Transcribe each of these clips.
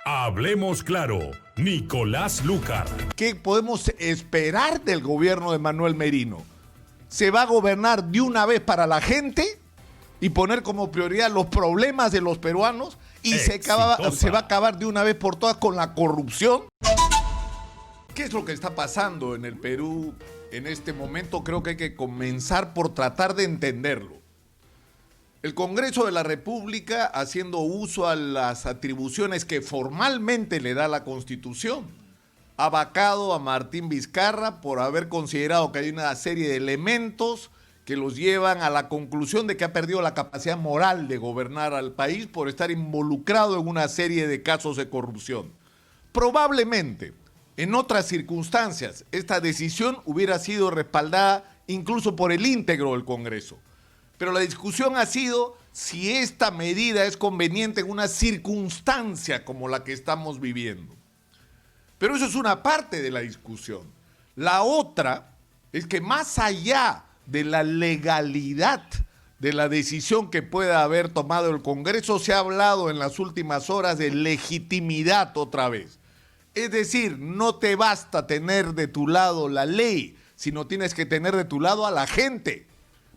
Hablemos claro, Nicolás Lucar. ¿Qué podemos esperar del gobierno de Manuel Merino? ¿Se va a gobernar de una vez para la gente y poner como prioridad los problemas de los peruanos y se va a acabar de una vez por todas con la corrupción? ¿Qué es lo que está pasando en el Perú en este momento? Creo que hay que comenzar por tratar de entenderlo. El Congreso de la República, haciendo uso a las atribuciones que formalmente le da la Constitución, ha vacado a Martín Vizcarra por haber considerado que hay una serie de elementos que los llevan a la conclusión de que ha perdido la capacidad moral de gobernar al país por estar involucrado en una serie de casos de corrupción. Probablemente, en otras circunstancias, esta decisión hubiera sido respaldada incluso por el íntegro del Congreso. Pero la discusión ha sido si esta medida es conveniente en una circunstancia como la que estamos viviendo. Pero eso es una parte de la discusión. La otra es que más allá de la legalidad de la decisión que pueda haber tomado el Congreso, se ha hablado en las últimas horas de legitimidad otra vez. Es decir, no te basta tener de tu lado la ley, sino tienes que tener de tu lado a la gente.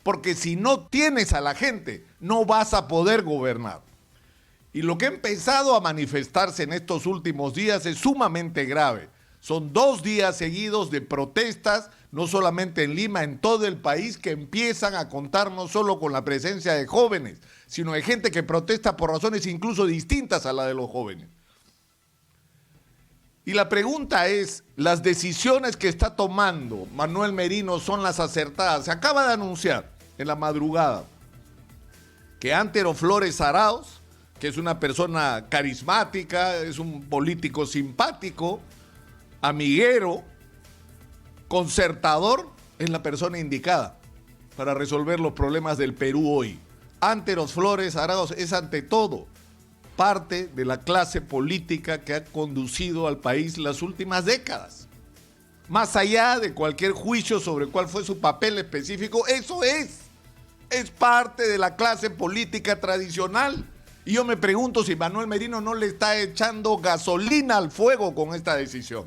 Porque si no tienes a la gente, no vas a poder gobernar. Y lo que ha empezado a manifestarse en estos últimos días es sumamente grave. Son 2 días seguidos de protestas, no solamente en Lima, en todo el país, que empiezan a contar no solo con la presencia de jóvenes, sino de gente que protesta por razones incluso distintas a la de los jóvenes. Y la pregunta es, ¿las decisiones que está tomando Manuel Merino son las acertadas? Se acaba de anunciar en la madrugada que Antero Flores Arauz, que es una persona carismática, es un político simpático, amiguero, concertador, es la persona indicada para resolver los problemas del Perú hoy. Antero Flores Arauz es ante todo parte de la clase política que ha conducido al país las últimas décadas. Más allá de cualquier juicio sobre cuál fue su papel específico, eso es parte de la clase política tradicional. Y yo me pregunto si Manuel Merino no le está echando gasolina al fuego con esta decisión.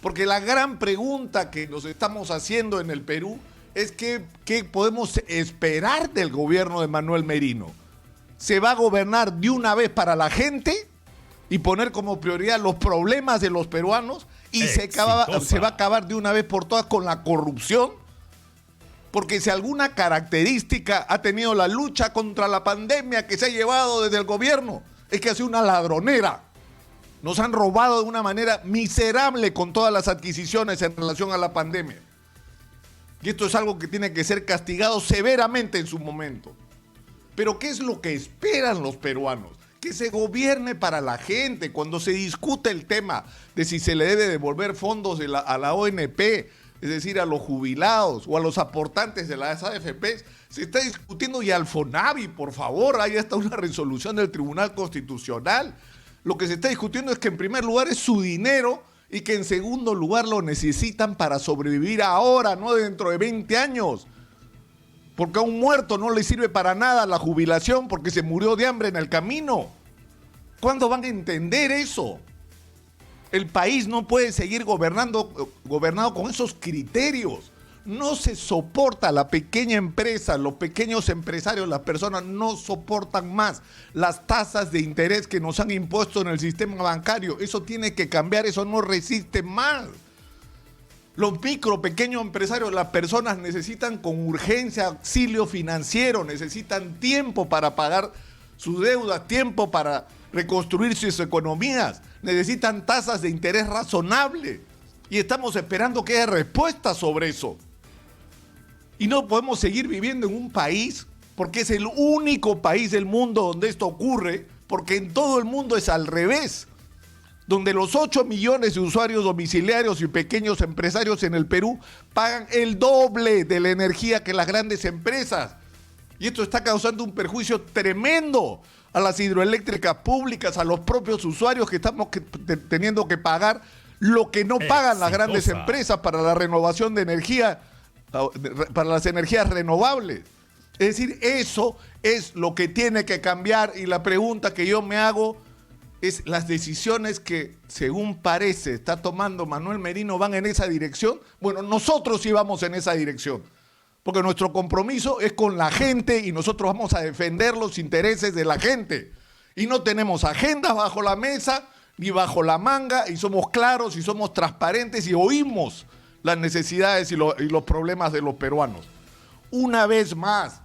Porque la gran pregunta que nos estamos haciendo en el Perú es ¿qué podemos esperar del gobierno de Manuel Merino? ¿Se va a gobernar de una vez para la gente y poner como prioridad los problemas de los peruanos y se va a acabar de una vez por todas con la corrupción? Porque si alguna característica ha tenido la lucha contra la pandemia que se ha llevado desde el gobierno, es que ha sido una ladronera. Nos han robado de una manera miserable con todas las adquisiciones en relación a la pandemia. Y esto es algo que tiene que ser castigado severamente en su momento. Pero ¿qué es lo que esperan los peruanos? Que se gobierne para la gente. Cuando se discute el tema de si se le debe devolver fondos a la ONP, es decir, a los jubilados o a los aportantes de las AFPs, se está discutiendo, y al FONAVI, por favor, ahí está una resolución del Tribunal Constitucional. Lo que se está discutiendo es que en primer lugar es su dinero y que en segundo lugar lo necesitan para sobrevivir ahora, no dentro de 20 años. Porque a un muerto no le sirve para nada la jubilación porque se murió de hambre en el camino. ¿Cuándo van a entender eso? El país no puede seguir gobernado con esos criterios. No se soporta la pequeña empresa, los pequeños empresarios, las personas no soportan más las tasas de interés que nos han impuesto en el sistema bancario. Eso tiene que cambiar, eso no resiste más. Los pequeños empresarios, las personas necesitan con urgencia auxilio financiero, necesitan tiempo para pagar sus deudas, tiempo para reconstruir sus economías, necesitan tasas de interés razonables y estamos esperando que haya respuestas sobre eso. Y no podemos seguir viviendo en un país, porque es el único país del mundo donde esto ocurre, porque en todo el mundo es al revés, donde los 8 millones de usuarios domiciliarios y pequeños empresarios en el Perú pagan el doble de la energía que las grandes empresas. Y esto está causando un perjuicio tremendo a las hidroeléctricas públicas, a los propios usuarios que estamos teniendo que pagar lo que no pagan las grandes empresas para la renovación de energía, para las energías renovables. Es decir, eso es lo que tiene que cambiar, y la pregunta que yo me hago las decisiones que, según parece, está tomando Manuel Merino van en esa dirección. Bueno, nosotros sí vamos en esa dirección, porque nuestro compromiso es con la gente y nosotros vamos a defender los intereses de la gente. Y no tenemos agendas bajo la mesa ni bajo la manga, y somos claros y somos transparentes y oímos las necesidades y los problemas de los peruanos. Una vez más,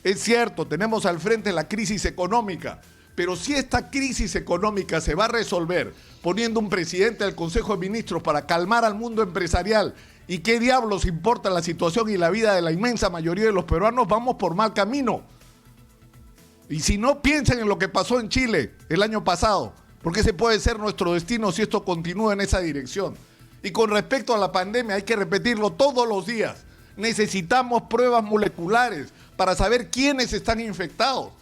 es cierto, tenemos al frente la crisis económica, pero si esta crisis económica se va a resolver poniendo un presidente del Consejo de Ministros para calmar al mundo empresarial, ¿y qué diablos importa la situación y la vida de la inmensa mayoría de los peruanos? Vamos por mal camino. Y si no, piensen en lo que pasó en Chile el año pasado, porque ese puede ser nuestro destino si esto continúa en esa dirección. Y con respecto a la pandemia, hay que repetirlo todos los días. Necesitamos pruebas moleculares para saber quiénes están infectados,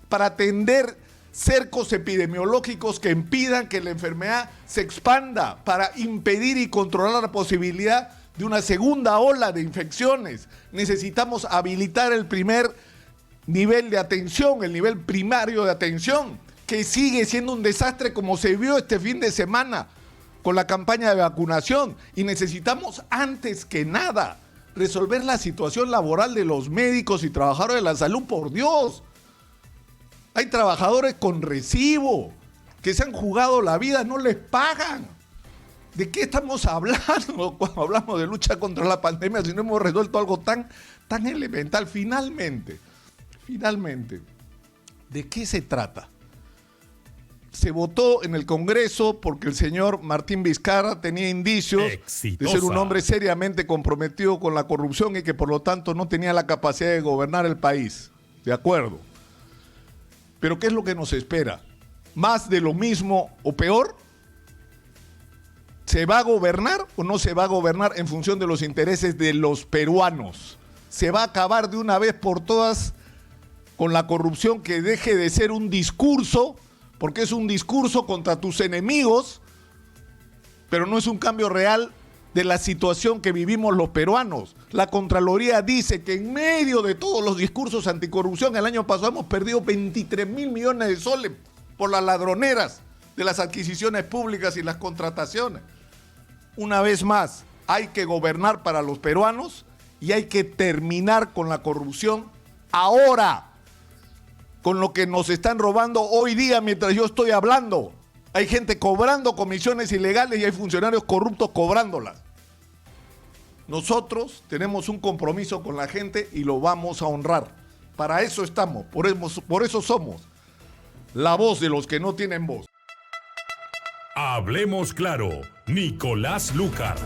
para atender cercos epidemiológicos que impidan que la enfermedad se expanda, para impedir y controlar la posibilidad de una segunda ola de infecciones. Necesitamos habilitar el primer nivel de atención, el nivel primario de atención, que sigue siendo un desastre como se vio este fin de semana con la campaña de vacunación. Y necesitamos, antes que nada, resolver la situación laboral de los médicos y trabajadores de la salud, por Dios. Hay trabajadores con recibo que se han jugado la vida, no les pagan. ¿De qué estamos hablando cuando hablamos de lucha contra la pandemia si no hemos resuelto algo tan elemental? Finalmente, ¿de qué se trata? Se votó en el Congreso porque el señor Martín Vizcarra tenía indicios de ser un hombre seriamente comprometido con la corrupción y que por lo tanto no tenía la capacidad de gobernar el país. De acuerdo. Pero ¿qué es lo que nos espera? ¿Más de lo mismo o peor? ¿Se va a gobernar o no se va a gobernar en función de los intereses de los peruanos? ¿Se va a acabar de una vez por todas con la corrupción, que deje de ser un discurso, porque es un discurso contra tus enemigos, pero no es un cambio real de la situación que vivimos los peruanos? La Contraloría dice que en medio de todos los discursos anticorrupción, el año pasado hemos perdido 23.000 millones de soles por las ladroneras de las adquisiciones públicas y las contrataciones. Una vez más, hay que gobernar para los peruanos y hay que terminar con la corrupción ahora, con lo que nos están robando hoy día mientras yo estoy hablando. Hay gente cobrando comisiones ilegales y hay funcionarios corruptos cobrándolas. Nosotros tenemos un compromiso con la gente y lo vamos a honrar. Para eso estamos, por eso somos la voz de los que no tienen voz. Hablemos claro, Nicolás Lúcar.